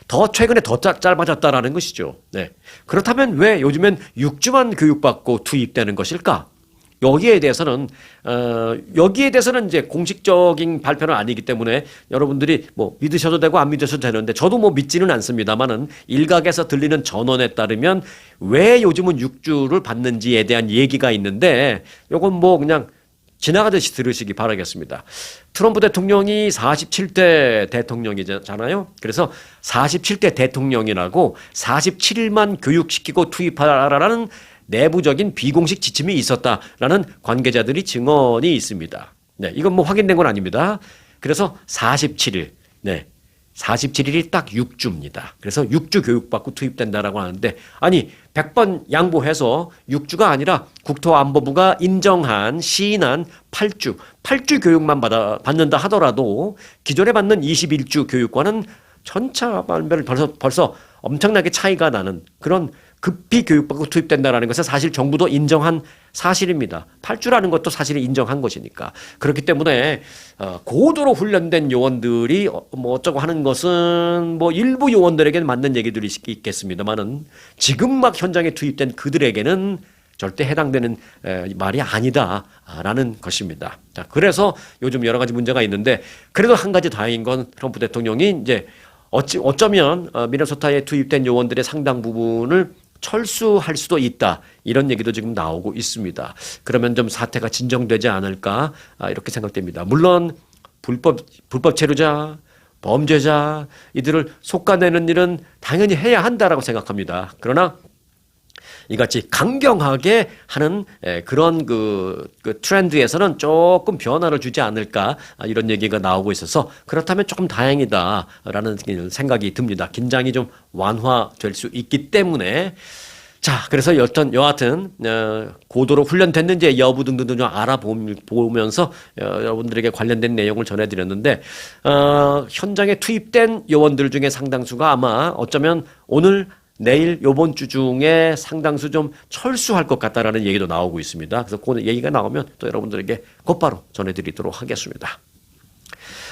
더 최근에 더 짧아졌다라는 것이죠. 네. 그렇다면 왜 요즘엔 6주만 교육받고 투입되는 것일까? 여기에 대해서는 이제 공식적인 발표는 아니기 때문에 여러분들이 뭐 믿으셔도 되고 안 믿으셔도 되는데 저도 뭐 믿지는 않습니다만은 일각에서 들리는 전언에 따르면 왜 요즘은 6주를 받는지에 대한 얘기가 있는데 요건 뭐 그냥 지나가듯이 들으시기 바라겠습니다. 트럼프 대통령이 47대 대통령이잖아요. 그래서 47대 대통령이라고 47일만 교육시키고 투입하라라는 내부적인 비공식 지침이 있었다라는 관계자들이 증언이 있습니다. 네, 이건 뭐 확인된 건 아닙니다. 그래서 47일, 네, 47일이 딱 6주입니다. 그래서 6주 교육받고 투입된다라고 하는데 아니 100번 양보해서 6주가 아니라 국토안보부가 인정한 시인한 8주 교육만 받는다 하더라도 기존에 받는 21주 교육과는 천차만별 벌써 엄청나게 차이가 나는 그런 급히 교육받고 투입된다라는 것은 사실 정부도 인정한 사실입니다. 8주라는 것도 사실은 인정한 것이니까. 그렇기 때문에 고도로 훈련된 요원들이 뭐 어쩌고 하는 것은 뭐 일부 요원들에게는 맞는 얘기들이 있겠습니다만은 지금 막 현장에 투입된 그들에게는 절대 해당되는 말이 아니다라는 것입니다. 자, 그래서 요즘 여러 가지 문제가 있는데 그래도 한 가지 다행인 건 트럼프 대통령이 이제 어쩌면 미네소타에 투입된 요원들의 상당 부분을 철수할 수도 있다. 이런 얘기도 지금 나오고 있습니다. 그러면 좀 사태가 진정되지 않을까 이렇게 생각됩니다. 물론 불법 체류자, 범죄자 이들을 속아내는 일은 당연히 해야 한다라고 생각합니다. 그러나 이같이 강경하게 하는 그런 그 트렌드에서는 조금 변화를 주지 않을까 이런 얘기가 나오고 있어서 그렇다면 조금 다행이다라는 생각이 듭니다. 긴장이 좀 완화될 수 있기 때문에 자, 그래서 여하튼 고도로 훈련됐는지 여부 등등도 좀 알아보면서 여러분들에게 관련된 내용을 전해드렸는데 현장에 투입된 요원들 중에 상당수가 아마 어쩌면 오늘 내일 요번 주 중에 상당수 좀 철수할 것 같다라는 얘기도 나오고 있습니다. 그래서 그 얘기가 나오면 또 여러분들에게 곧바로 전해드리도록 하겠습니다.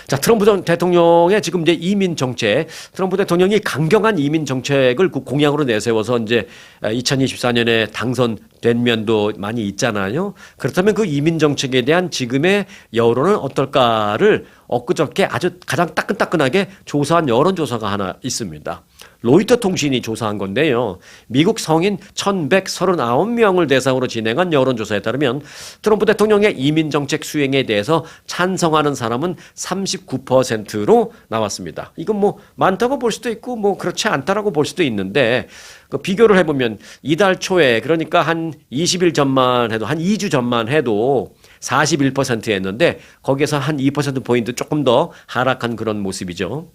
자, 트럼프 전 대통령의 지금 이제 이민 정책, 트럼프 대통령이 강경한 이민 정책을 공약으로 내세워서 이제 2024년에 당선된 면도 많이 있잖아요. 그렇다면 그 이민 정책에 대한 지금의 여론은 어떨까를 엊그저께 아주 가장 따끈따끈하게 조사한 여론조사가 하나 있습니다. 로이터 통신이 조사한 건데요. 미국 성인 1,139명을 대상으로 진행한 여론조사에 따르면 트럼프 대통령의 이민정책 수행에 대해서 찬성하는 사람은 39%로 나왔습니다. 이건 뭐 많다고 볼 수도 있고 뭐 그렇지 않다라고 볼 수도 있는데 그 비교를 해보면 이달 초에 그러니까 한 20일 전만 해도 한 2주 전만 해도 41%였는데 거기에서 한 2%포인트 조금 더 하락한 그런 모습이죠.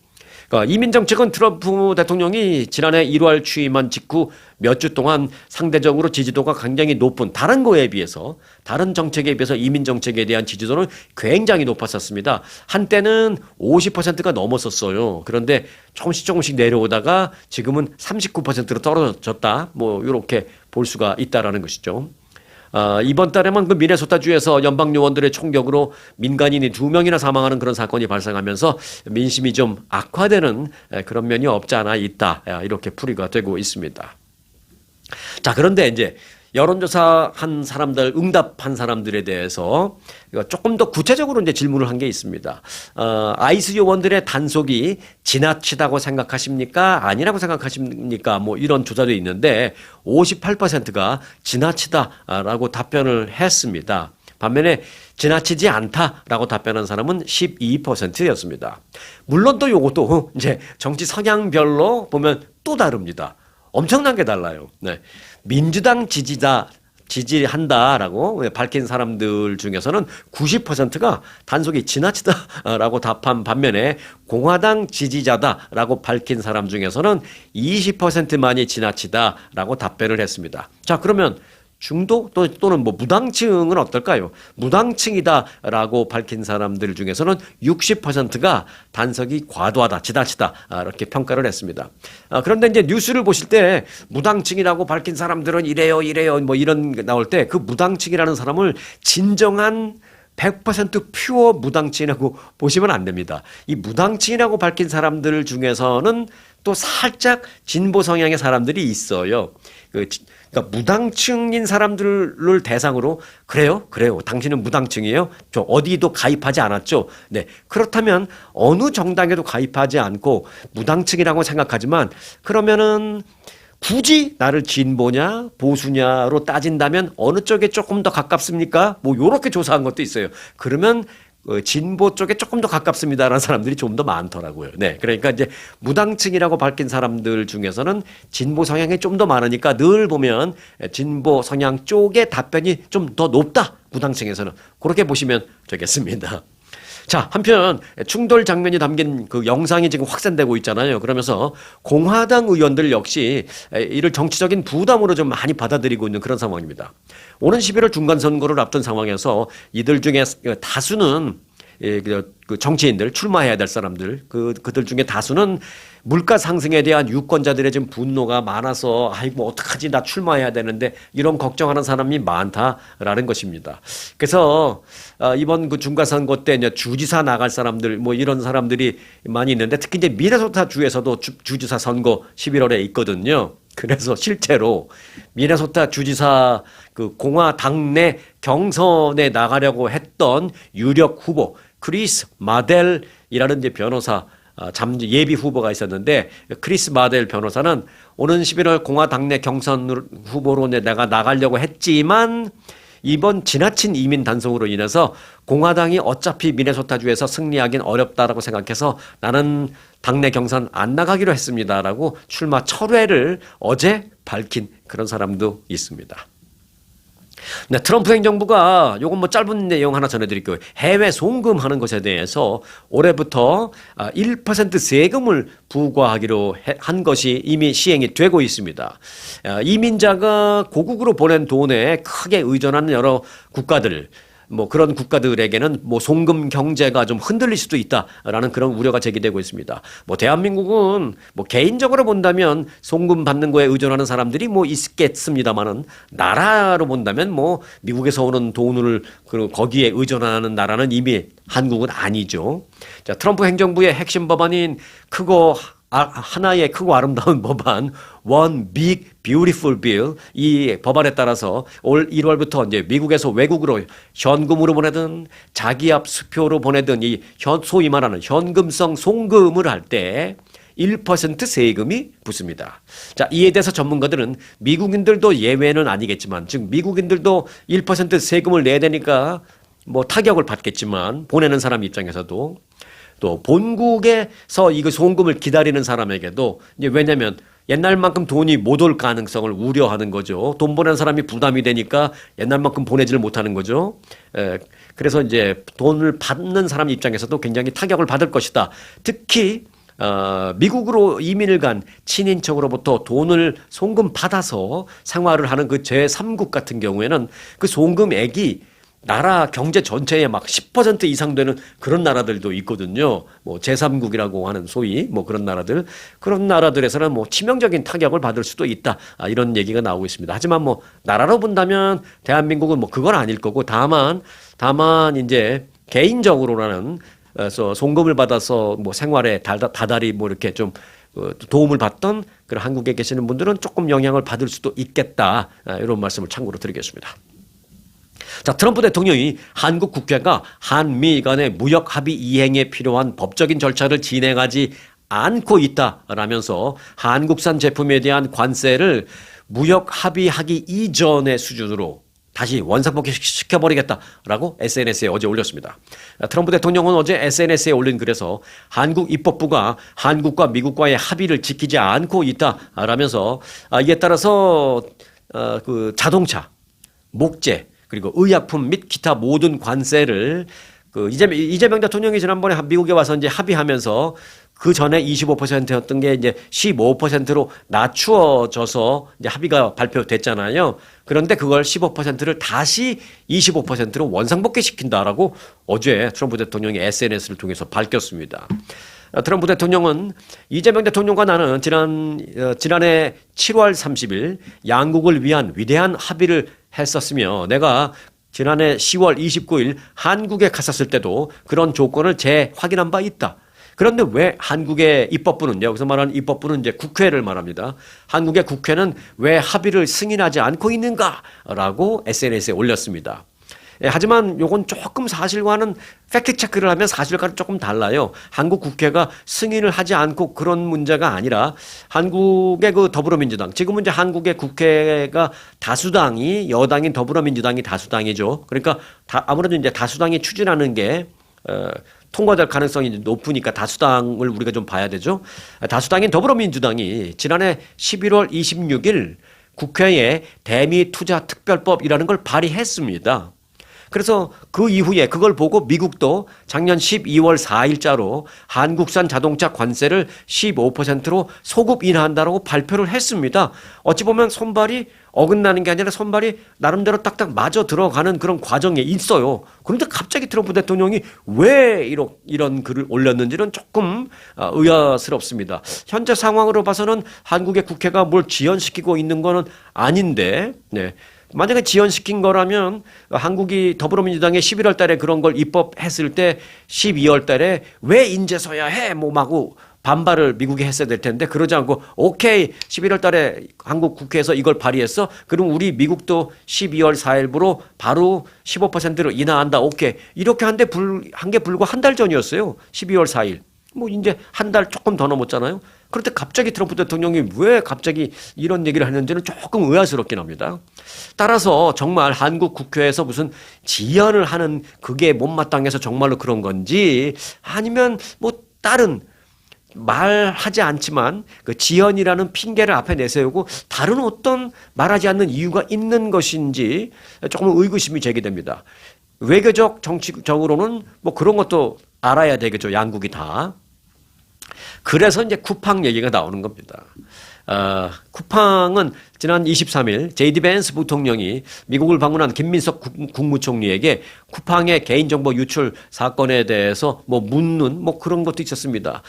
그러니까 이민 정책은 트럼프 대통령이 지난해 1월 취임한 직후 몇 주 동안 상대적으로 지지도가 굉장히 높은 다른 거에 비해서 다른 정책에 비해서 이민 정책에 대한 지지도는 굉장히 높았었습니다. 한때는 50%가 넘었었어요. 그런데 조금씩 내려오다가 지금은 39%로 떨어졌다. 뭐 이렇게 볼 수가 있다라는 것이죠. 이번 달에만 그 미네소타주에서 연방 요원들의 총격으로 민간인이 2명이나 사망하는 그런 사건이 발생하면서 민심이 좀 악화되는 그런 면이 없지 않아 있다. 이렇게 풀이가 되고 있습니다. 자, 그런데 이제 여론조사 한 사람들, 응답한 사람들에 대해서 조금 더 구체적으로 이제 질문을 한 게 있습니다. 아이스 요원들의 단속이 지나치다고 생각하십니까? 아니라고 생각하십니까? 뭐 이런 조사도 있는데 58%가 지나치다라고 답변을 했습니다. 반면에 지나치지 않다라고 답변한 사람은 12%였습니다. 물론 또 요것도 이제 정치 성향별로 보면 또 다릅니다. 엄청나게 달라요. 네. 민주당 지지한다라고 밝힌 사람들 중에서는 90%가 단속이 지나치다라고 답한 반면에 공화당 지지자다라고 밝힌 사람 중에서는 20%만이 지나치다라고 답변을 했습니다. 자, 그러면 중도 또는 뭐 무당층은 어떨까요? 무당층이다라고 밝힌 사람들 중에서는 60%가 단속이 과도하다, 지나치다 이렇게 평가를 했습니다. 그런데 이제 뉴스를 보실 때 무당층이라고 밝힌 사람들은 이래요 뭐 이런 게 나올 때 그 무당층이라는 사람을 진정한 100% 퓨어 무당층이라고 보시면 안 됩니다. 이 무당층이라고 밝힌 사람들 중에서는 또 살짝 진보 성향의 사람들이 있어요. 그러니까 무당층인 사람들을 대상으로 그래요? 당신은 무당층이에요? 저 어디도 가입하지 않았죠? 네. 그렇다면 어느 정당에도 가입하지 않고 무당층이라고 생각하지만 그러면은 굳이 나를 진보냐 보수냐로 따진다면 어느 쪽에 조금 더 가깝습니까? 뭐 요렇게 조사한 것도 있어요. 그러면 진보 쪽에 조금 더 가깝습니다라는 사람들이 좀 더 많더라고요. 네, 그러니까 이제 무당층이라고 밝힌 사람들 중에서는 진보 성향이 좀 더 많으니까 늘 보면 진보 성향 쪽의 답변이 좀 더 높다. 무당층에서는 그렇게 보시면 되겠습니다. 자, 한편 충돌 장면이 담긴 그 영상이 지금 확산되고 있잖아요. 그러면서 공화당 의원들 역시 이를 정치적인 부담으로 좀 많이 받아들이고 있는 그런 상황입니다. 오는 11월 중간선거를 앞둔 상황에서 이들 중에 다수는 그 정치인들, 출마해야 될 사람들, 그들 중에 다수는 물가 상승에 대한 유권자들의 지금 분노가 많아서 아이고 어떡하지 나 출마해야 되는데 이런 걱정하는 사람이 많다라는 것입니다. 그래서 이번 그 중간선거 때 이제 주지사 나갈 사람들 뭐 이런 사람들이 많이 있는데 특히 이제 미네소타 주에서도 주지사 선거 11월에 있거든요. 그래서 실제로 미네소타 주지사 그 공화 당내 경선에 나가려고 했던 유력 후보 크리스 마델이라는 이제 변호사 예비 후보가 있었는데 크리스 마델 변호사는 오는 11월 공화 당내 경선 후보로 내가 나가려고 했지만 이번 지나친 이민 단속으로 인해서 공화당이 어차피 미네소타주에서 승리하긴 어렵다라고 생각해서 나는 당내 경선 안 나가기로 했습니다라고 출마 철회를 어제 밝힌 그런 사람도 있습니다. 네, 트럼프 행정부가 요건 뭐 짧은 내용 하나 전해드릴게요. 해외 송금하는 것에 대해서 올해부터 1% 세금을 부과하기로 한 것이 이미 시행이 되고 있습니다. 이민자가 고국으로 보낸 돈에 크게 의존하는 여러 국가들 뭐 그런 국가들에게는 뭐 송금 경제가 좀 흔들릴 수도 있다라는 그런 우려가 제기되고 있습니다. 뭐 대한민국은 뭐 개인적으로 본다면 송금 받는 거에 의존하는 사람들이 뭐 있겠습니다만은 나라로 본다면 뭐 미국에서 오는 돈을 거기에 의존하는 나라는 이미 한국은 아니죠. 자, 트럼프 행정부의 핵심 법안인 하나의 크고 아름다운 법안 One Big Beautiful Bill 이 법안에 따라서 올 1월부터 이제 미국에서 외국으로 현금으로 보내든 자기압 수표로 보내든 이 소위 말하는 현금성 송금을 할 때 1% 세금이 붙습니다. 자, 이에 대해서 전문가들은 미국인들도 예외는 아니겠지만 즉 미국인들도 1% 세금을 내야 되니까 뭐 타격을 받겠지만 보내는 사람 입장에서도 또 본국에서 이거 송금을 기다리는 사람에게도 이제 왜냐면 옛날만큼 돈이 못 올 가능성을 우려하는 거죠. 돈 보내는 사람이 부담이 되니까 옛날만큼 보내지를 못하는 거죠. 그래서 이제 돈을 받는 사람 입장에서도 굉장히 타격을 받을 것이다. 특히 미국으로 이민을 간 친인척으로부터 돈을 송금 받아서 생활을 하는 그 제3국 같은 경우에는 그 송금액이 나라 경제 전체의 막 10% 이상 되는 그런 나라들도 있거든요. 뭐 제3국이라고 하는 소위 뭐 그런 나라들에서는 뭐 치명적인 타격을 받을 수도 있다. 이런 얘기가 나오고 있습니다. 하지만 뭐 나라로 본다면 대한민국은 뭐 그건 아닐 거고 다만 이제 개인적으로라는 송금을 받아서 뭐 생활에 다달이 뭐 이렇게 좀 도움을 받던 그런 한국에 계시는 분들은 조금 영향을 받을 수도 있겠다. 이런 말씀을 참고로 드리겠습니다. 자, 트럼프 대통령이 한국 국회가 한미 간의 무역 합의 이행에 필요한 법적인 절차를 진행하지 않고 있다라면서 한국산 제품에 대한 관세를 무역 합의하기 이전의 수준으로 다시 원상복귀 시켜버리겠다라고 SNS에 어제 올렸습니다. 트럼프 대통령은 어제 SNS에 올린 글에서 한국 입법부가 한국과 미국과의 합의를 지키지 않고 있다라면서 이에 따라서 그 자동차, 목재 그리고 의약품 및 기타 모든 관세를 이재명 대통령이 지난번에 미국에 와서 이제 합의하면서 그 전에 25%였던 게 이제 15%로 낮추어져서 이제 합의가 발표됐잖아요. 그런데 그걸 15%를 다시 25%로 원상복귀 시킨다라고 어제 트럼프 대통령이 SNS를 통해서 밝혔습니다. 트럼프 대통령은 이재명 대통령과 나는 지난해 7월 30일 양국을 위한 위대한 합의를 했었으며 내가 지난해 10월 29일 한국에 갔었을 때도 그런 조건을 재확인한 바 있다. 그런데 왜 한국의 입법부는 여기서 말하는 입법부는 이제 국회를 말합니다. 한국의 국회는 왜 합의를 승인하지 않고 있는가라고 SNS에 올렸습니다. 하지만 요건 조금 사실과는 팩트 체크를 하면 사실과는 조금 달라요. 한국 국회가 승인을 하지 않고 그런 문제가 아니라 한국의 그 더불어민주당, 지금은 이제 한국의 국회가 다수당이 여당인 더불어민주당이 다수당이죠. 그러니까 아무래도 이제 다수당이 추진하는 게 통과될 가능성이 높으니까 다수당을 우리가 좀 봐야 되죠. 다수당인 더불어민주당이 지난해 11월 26일 국회에 대미 투자 특별법이라는 걸 발의했습니다. 그래서 그 이후에 그걸 보고 미국도 작년 12월 4일자로 한국산 자동차 관세를 15%로 소급 인하한다라고 발표를 했습니다. 어찌 보면 손발이 어긋나는 게 아니라 손발이 나름대로 딱딱 맞아 들어가는 그런 과정에 있어요. 그런데 갑자기 트럼프 대통령이 왜 이런 글을 올렸는지는 조금 의아스럽습니다. 현재 상황으로 봐서는 한국의 국회가 뭘 지연시키고 있는 거는 아닌데, 네. 만약에 지연시킨 거라면 한국이 더불어민주당에 11월 달에 그런 걸 입법했을 때 12월 달에 왜 인제서야 해? 뭐 마구 반발을 미국이 했어야 될 텐데 그러지 않고 오케이 11월 달에 한국 국회에서 이걸 발의했어. 그럼 우리 미국도 12월 4일부로 바로 15%로 인하한다. 오케이. 이렇게 한 게 불과 한 달 전이었어요. 12월 4일. 뭐 이제 한 달 조금 더 넘었잖아요. 그런데 갑자기 트럼프 대통령이 왜 갑자기 이런 얘기를 하는지는 조금 의아스럽긴 합니다. 따라서 정말 한국 국회에서 무슨 지연을 하는 그게 못마땅해서 정말로 그런 건지 아니면 뭐 다른 말하지 않지만 그 지연이라는 핑계를 앞에 내세우고 다른 어떤 말하지 않는 이유가 있는 것인지 조금 의구심이 제기됩니다. 외교적 정치적으로는 뭐 그런 것도 알아야 되겠죠. 양국이 다. 그래서 이제 쿠팡 얘기가 나오는 겁니다. 쿠팡은 지난 23일 제이디 벤스 부통령이 미국을 방문한 김민석 국무총리에게 쿠팡의 개인정보 유출 사건에 대해서 뭐 묻는 뭐 그런 것도 있었습니다.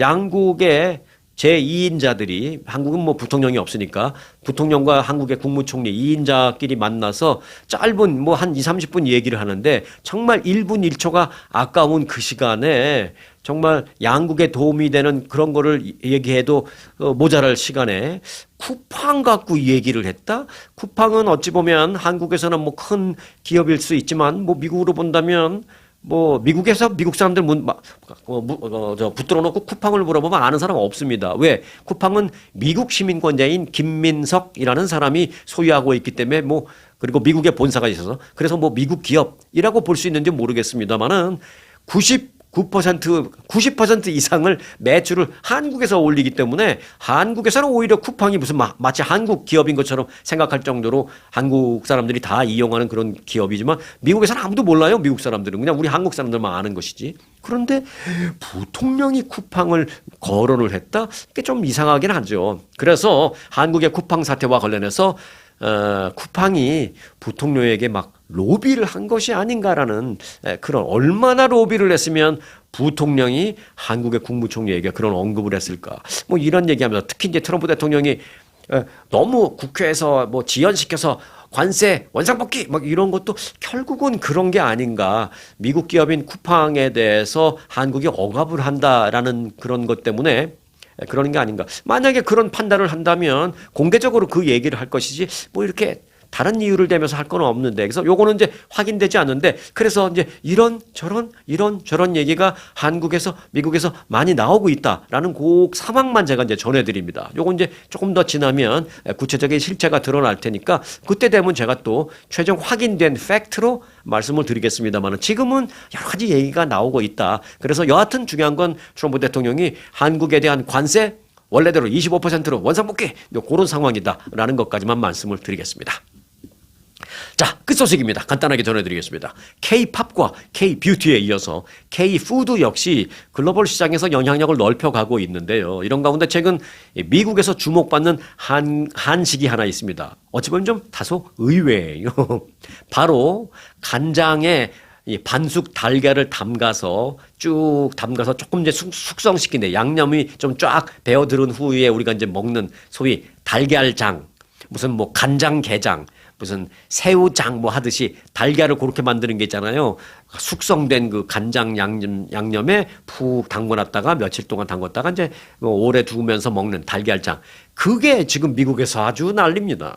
양국의 제2인자들이 한국은 뭐 부통령이 없으니까 부통령과 한국의 국무총리 2인자끼리 만나서 짧은 뭐 한 2, 30분 얘기를 하는데 정말 1분 1초가 아까운 그 시간에 정말 양국에 도움이 되는 그런 거를 얘기해도 모자랄 시간에 쿠팡 갖고 얘기를 했다? 쿠팡은 어찌 보면 한국에서는 뭐 큰 기업일 수 있지만 뭐 미국으로 본다면 뭐 미국에서 미국 사람들 붙들어 놓고 쿠팡을 물어보면 아는 사람 없습니다. 왜? 쿠팡은 미국 시민권자인 김민석이라는 사람이 소유하고 있기 때문에 뭐 그리고 미국에 본사가 있어서 그래서 뭐 미국 기업이라고 볼 수 있는지 모르겠습니다만은 90% 이상을 매출을 한국에서 올리기 때문에 한국에서는 오히려 쿠팡이 무슨 마치 한국 기업인 것처럼 생각할 정도로 한국 사람들이 다 이용하는 그런 기업이지만 미국에서는 아무도 몰라요. 미국 사람들은 그냥 우리 한국 사람들만 아는 것이지. 그런데 부통령이 쿠팡을 거론을 했다? 그게 좀 이상하긴 하죠. 그래서 한국의 쿠팡 사태와 관련해서 쿠팡이 부통령에게 막 로비를 한 것이 아닌가라는 그런 얼마나 로비를 했으면 부통령이 한국의 국무총리에게 그런 언급을 했을까. 뭐 이런 얘기하면서 특히 이제 트럼프 대통령이 너무 국회에서 뭐 지연시켜서 관세 원상복귀 막 이런 것도 결국은 그런 게 아닌가. 미국 기업인 쿠팡에 대해서 한국이 억압을 한다라는 그런 것 때문에 그러는 게 아닌가. 만약에 그런 판단을 한다면 공개적으로 그 얘기를 할 것이지 뭐 이렇게 다른 이유를 대면서 할 건 없는데 그래서 요거는 이제 확인되지 않는데 그래서 이제 이런 저런 얘기가 한국에서 미국에서 많이 나오고 있다라는 그 상황만 제가 이제 전해드립니다. 요건 이제 조금 더 지나면 구체적인 실체가 드러날 테니까 그때 되면 제가 또 최종 확인된 팩트로 말씀을 드리겠습니다만 지금은 여러 가지 얘기가 나오고 있다. 그래서 여하튼 중요한 건 트럼프 대통령이 한국에 대한 관세 원래대로 25%로 원상복귀 그런 상황이다라는 것까지만 말씀을 드리겠습니다. 자, 끝소식입니다. 간단하게 전해드리겠습니다. K-팝과 K-뷰티에 이어서 K-푸드 역시 글로벌 시장에서 영향력을 넓혀가고 있는데요. 이런 가운데 최근 미국에서 주목받는 한식이 하나 있습니다. 어찌 보면 좀 다소 의외예요. 바로 간장에 이 반숙 달걀을 쭉 담가서 조금 이제 숙성시킨데 양념이 좀 쫙 배어들은 후에 우리가 이제 먹는 소위 달걀장, 무슨 뭐 간장게장, 무슨 새우장 뭐 하듯이 달걀을 그렇게 만드는 게 있잖아요. 숙성된 그 간장 양념에 푹 담궈놨다가 며칠 동안 담궜다가 이제 오래 두면서 먹는 달걀장. 그게 지금 미국에서 아주 난립니다.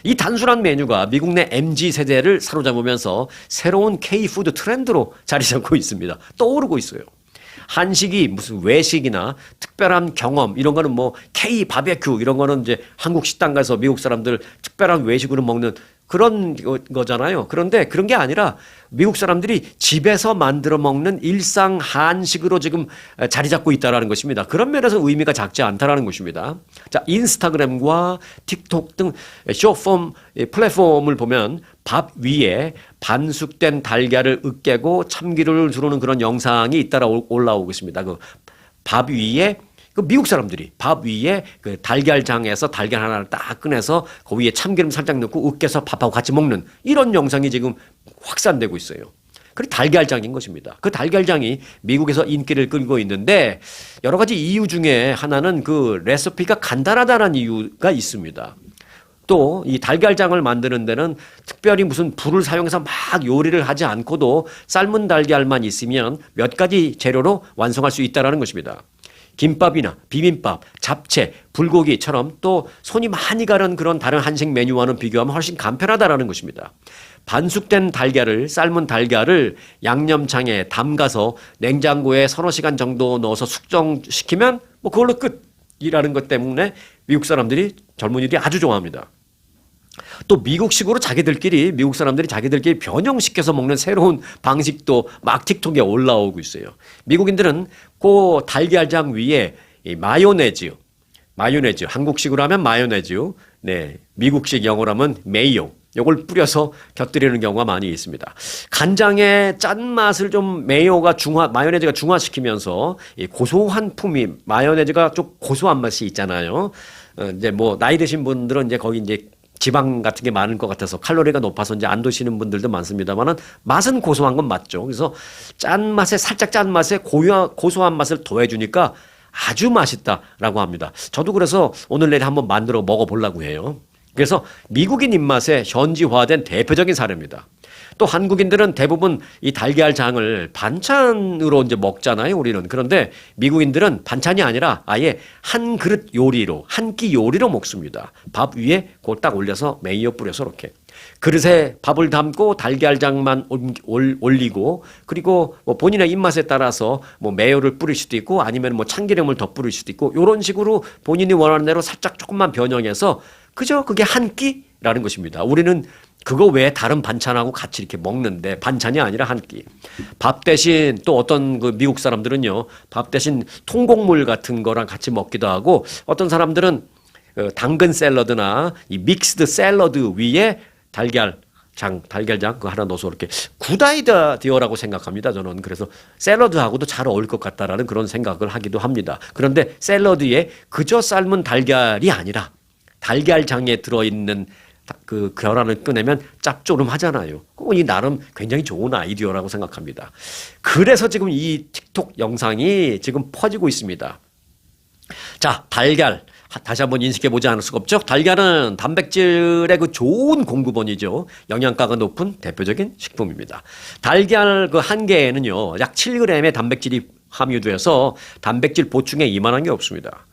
이 단순한 메뉴가 미국 내 MZ 세대를 사로잡으면서 새로운 K-푸드 트렌드로 자리 잡고 있습니다. 떠오르고 있어요. 한식이 무슨 외식이나 특별한 경험 이런 거는 뭐 K 바베큐 이런 거는 이제 한국 식당 가서 미국 사람들 특별한 외식으로 먹는 그런 거잖아요. 그런데 그런 게 아니라 미국 사람들이 집에서 만들어 먹는 일상 한식으로 지금 자리 잡고 있다라는 것입니다. 그런 면에서 의미가 작지 않다라는 것입니다. 자, 인스타그램과 틱톡 등 쇼폼 플랫폼을 보면 밥 위에 반숙된 달걀을 으깨고 참기름을 두르는 그런 영상이 잇따라 올라오고 있습니다. 그 밥 위에 그 미국 사람들이 밥 위에 그 달걀장에서 달걀 하나를 딱 꺼내서 그 위에 참기름 살짝 넣고 으깨서 밥하고 같이 먹는 이런 영상이 지금 확산되고 있어요. 그게 달걀장인 것입니다. 그 달걀장이 미국에서 인기를 끌고 있는데 여러 가지 이유 중에 하나는 그 레시피가 간단하다는 이유가 있습니다. 또 이 달걀장을 만드는 데는 특별히 무슨 불을 사용해서 막 요리를 하지 않고도 삶은 달걀만 있으면 몇 가지 재료로 완성할 수 있다는 것입니다. 김밥이나 비빔밥, 잡채, 불고기처럼 또 손이 많이 가는 그런 다른 한식 메뉴와는 비교하면 훨씬 간편하다는 것입니다. 반숙된 달걀을, 삶은 달걀을 양념장에 담가서 냉장고에 서너 시간 정도 넣어서 숙성시키면 뭐 그걸로 끝이라는 것 때문에 미국 사람들이, 젊은이들이 아주 좋아합니다. 또 미국식으로 미국 사람들이 자기들끼리 변형시켜서 먹는 새로운 방식도 막 틱톡에 올라오고 있어요. 미국인들은 그 달걀장 위에 이 마요네즈, 한국식으로 하면 마요네즈, 네, 미국식 영어로 하면 메이오, 요걸 뿌려서 곁들이는 경우가 많이 있습니다. 간장의 짠맛을 좀 마요네즈가 중화시키면서 이 고소한 품이, 마요네즈가 좀 고소한 맛이 있잖아요. 이제 뭐 나이 드신 분들은 이제 거기 이제 지방 같은 게 많을 것 같아서 칼로리가 높아서 이제 안 드시는 분들도 많습니다만은 맛은 고소한 건 맞죠. 그래서 살짝 짠맛에 고소한 맛을 더해주니까 아주 맛있다라고 합니다. 저도 그래서 오늘 내일 한번 만들어 먹어보려고 해요. 그래서 미국인 입맛에 현지화된 대표적인 사례입니다. 또 한국인들은 대부분 이 달걀장을 반찬으로 이제 먹잖아요, 우리는. 그런데 미국인들은 반찬이 아니라 아예 한 그릇 요리로, 한 끼 요리로 먹습니다. 밥 위에 그걸 딱 올려서 메이어 뿌려서 이렇게. 그릇에 밥을 담고 달걀장만 올리고, 그리고 뭐 본인의 입맛에 따라서 뭐 메이어를 뿌릴 수도 있고 아니면 뭐 참기름을 더 뿌릴 수도 있고, 이런 식으로 본인이 원하는 대로 살짝 조금만 변형해서 그저 그게 한 끼라는 것입니다. 우리는 그거 외에 다른 반찬하고 같이 이렇게 먹는데 반찬이 아니라 한 끼. 밥 대신 또 어떤 그 미국 사람들은요, 밥 대신 통곡물 같은 거랑 같이 먹기도 하고, 어떤 사람들은 당근 샐러드나 이 믹스드 샐러드 위에 달걀장 그거 하나 넣어서 이렇게 굿아이디어라고 생각합니다. 저는 그래서 샐러드하고도 잘 어울릴 것 같다라는 그런 생각을 하기도 합니다. 그런데 샐러드에 그저 삶은 달걀이 아니라 달걀장에 들어있는 그 계란을 꺼내면 짭조름하잖아요. 이 나름 굉장히 좋은 아이디어라고 생각합니다. 그래서 지금 이 틱톡 영상이 지금 퍼지고 있습니다. 자, 달걀. 다시 한번 인식해보지 않을 수가 없죠. 달걀은 단백질의 그 좋은 공급원이죠. 영양가가 높은 대표적인 식품입니다. 달걀 그 한 개에는요, 약 7g의 단백질이 함유되어서 단백질 보충에 이만한 게 없습니다.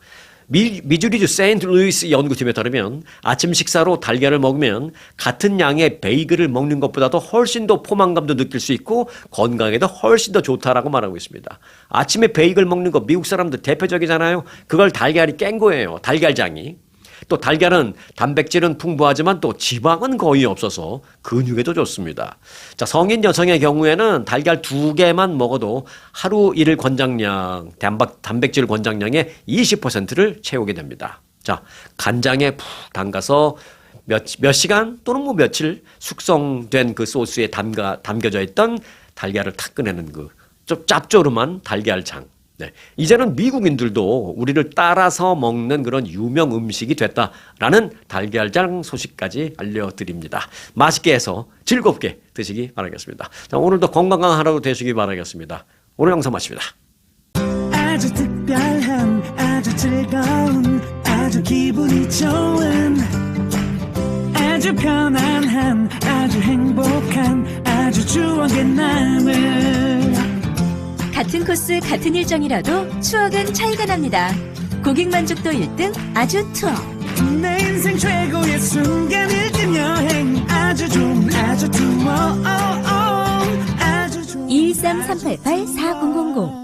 미주리주 세인트루이스 연구팀에 따르면 아침 식사로 달걀을 먹으면 같은 양의 베이글을 먹는 것보다도 훨씬 더 포만감도 느낄 수 있고 건강에도 훨씬 더 좋다라고 말하고 있습니다. 아침에 베이글 먹는 거 미국 사람들 대표적이잖아요. 그걸 달걀이 깬 거예요. 달걀장이. 또 달걀은 단백질은 풍부하지만 또 지방은 거의 없어서 근육에도 좋습니다. 자, 성인 여성의 경우에는 달걀 2개만 먹어도 하루 일 권장량, 단백질 권장량의 20%를 채우게 됩니다. 자, 간장에 푹 담가서 몇 시간 또는 뭐 며칠 숙성된 그 소스에 담겨져 있던 달걀을 탁 꺼내는 그 좀 짭조름한 달걀장. 네. 이제는 미국인들도 우리를 따라서 먹는 그런 유명 음식이 됐다라는 달걀장 소식까지 알려드립니다. 맛있게 해서 즐겁게 드시기 바라겠습니다. 자, 오늘도 건강한 하루 되시기 바라겠습니다. 오늘 영상 마칩니다. 아주 특별한, 아주 즐거운, 아주 기분이 좋은, 아주 편안한, 아주 행복한, 아주 추억의 남을. 같은 코스 같은 일정이라도 추억은 차이가 납니다. 고객 만족도 1등 아주 투어. 내 인생 최고의 순간 1등 여행 아주 좋은 아주 투어. 아주 좋은 213-388-4000